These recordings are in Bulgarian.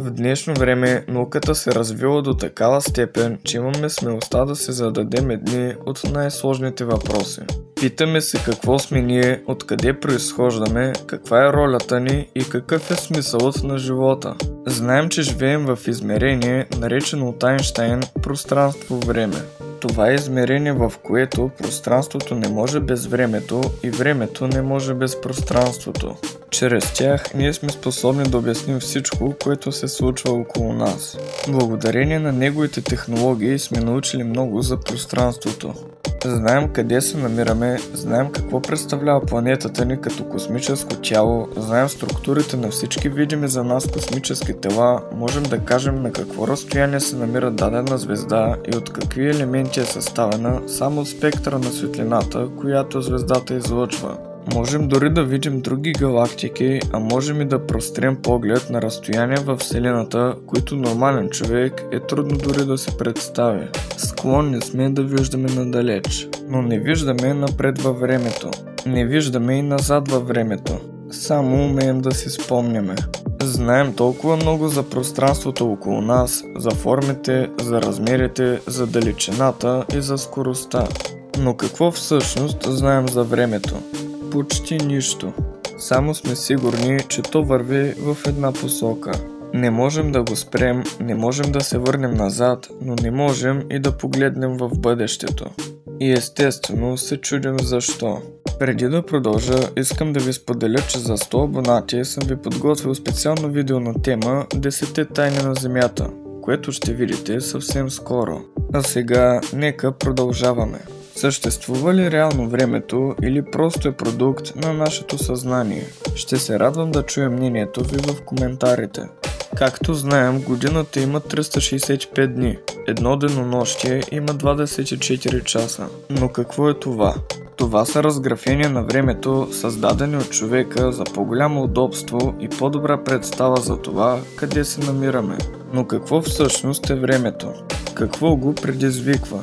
В днешно време науката се развила до такава степен, че имаме смелостта да се зададем едни от най-сложните въпроси. Питаме се какво сме ние, откъде произхождаме, каква е ролята ни и какъв е смисълът на живота. Знаем, че живеем в измерение, наречено от Айнщайн пространство-време. Това е измерение, в което пространството не може без времето и времето не може без пространството. Чрез тях ние сме способни да обясним всичко, което се случва около нас. Благодарение на неговите технологии сме научили много за пространството. Знаем къде се намираме, знаем какво представлява планетата ни като космическо тяло, знаем структурите на всички видими за нас космически тела, можем да кажем на какво разстояние се намира дадена звезда и от какви елементи е съставена само от спектъра на светлината, която звездата излъчва. Можем дори да видим други галактики, а можем и да прострем поглед на разстояния във Вселената, които нормален човек е трудно дори да се представи. Склонни сме да виждаме надалеч, но не виждаме напред във времето. Не виждаме и назад във времето. Само умеем да си спомняме. Знаем толкова много за пространството около нас, за формите, за размерите, за далечината и за скоростта. Но какво всъщност знаем за времето? Почти нищо. Само сме сигурни, че то върви в една посока. Не можем да го спрем, не можем да се върнем назад, но не можем и да погледнем в бъдещето. И естествено се чудим защо. Преди да продължа, искам да ви споделя, че за 100 абонати съм ви подготвил специално видео на тема 10 тайни на Земята, което ще видите съвсем скоро. А сега нека продължаваме. Съществува ли реално времето или просто е продукт на нашето съзнание? Ще се радвам да чуя мнението ви в коментарите. Както знаем, годината има 365 дни, едно денонощие има 24 часа. Но какво е това? Това са разграфения на времето, създадени от човека за по-голямо удобство и по-добра представа за това, къде се намираме. Но какво всъщност е времето? Какво го предизвиква?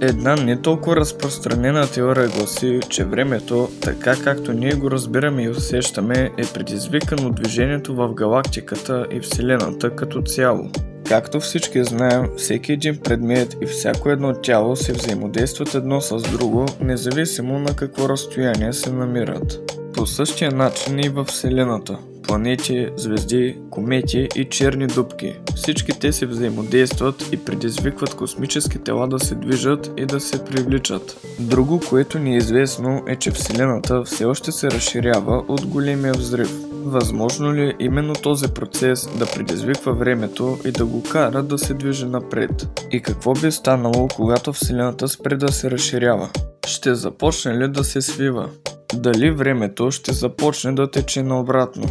Една не толкова разпространена теория гласи, че времето, така както ние го разбираме и усещаме, е предизвикано от движението в галактиката и Вселената като цяло. Както всички знаем, всеки един предмет и всяко едно тяло се взаимодействат едно с друго, независимо на какво разстояние се намират. По същия начин и във Вселената. Планети, звезди, комети и черни дупки. Всички те се взаимодействат и предизвикват космически тела да се движат и да се привличат. Друго, което ни е известно, е, че Вселената все още се разширява от големия взрив. Възможно ли е именно този процес да предизвиква времето и да го кара да се движи напред? И какво би станало, когато Вселената спре да се разширява? Ще започне ли да се свива? Дали времето ще започне да тече наобратно?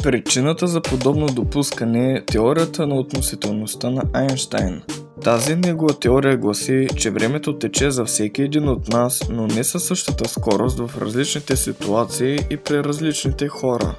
Причината за подобно допускане е теорията на относителността на Айнщайн. Тази негова теория гласи, че времето тече за всеки един от нас, но не със същата скорост в различните ситуации и при различните хора.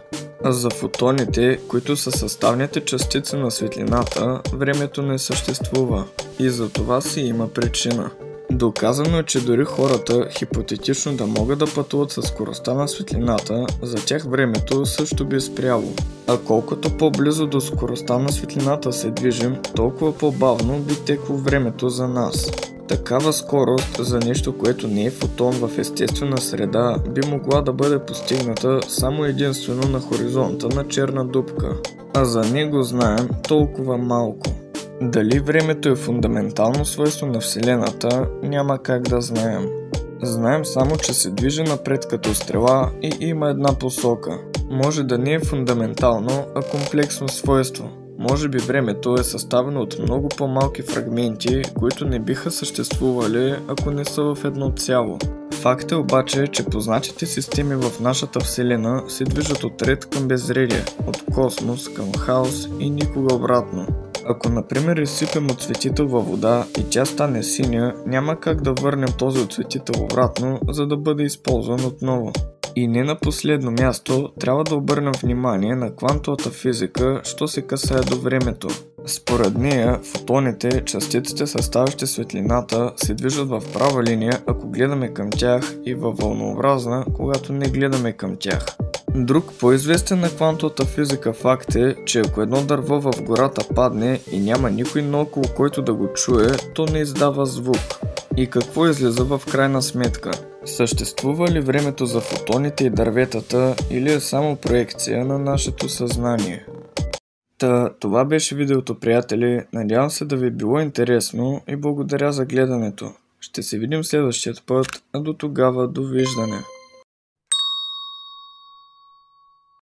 За фотоните, които са съставните частици на светлината, времето не съществува и за това си има причина. Доказано е, че дори хората хипотетично да могат да пътуват със скоростта на светлината, за тях времето също би спряло. А колкото по-близо до скоростта на светлината се движим, толкова по-бавно би текло времето за нас. Такава скорост за нещо, което не е фотон в естествена среда, би могла да бъде постигната само единствено на хоризонта на черна дупка. А за него знаем толкова малко. Дали времето е фундаментално свойство на Вселената, няма как да знаем. Знаем само, че се движи напред като стрела и има една посока. Може да не е фундаментално, а комплексно свойство. Може би времето е съставено от много по-малки фрагменти, които не биха съществували, ако не са в едно цяло. Факт е обаче, че познатите системи в нашата Вселена се движат от ред към безредие, от космос към хаос и никога обратно. Ако например изсипем оцветител във вода и тя стане синя, няма как да върнем този оцветител обратно, за да бъде използван отново. И не на последно място, трябва да обърнем внимание на квантовата физика, що се касае до времето. Според нея, фотоните, частиците съставящи светлината, се движат в права линия, ако гледаме към тях, и във вълнообразна, когато не гледаме към тях. Друг по-известен на квантовата физика факт е, че ако едно дърво в гората падне и няма никой наоколо, който да го чуе, то не издава звук. И какво излиза в крайна сметка? Съществува ли времето за фотоните и дърветата или е само проекция на нашето съзнание? Това беше видеото, приятели. Надявам се да ви е било интересно и благодаря за гледането. Ще се видим следващия път, а до тогава довиждане.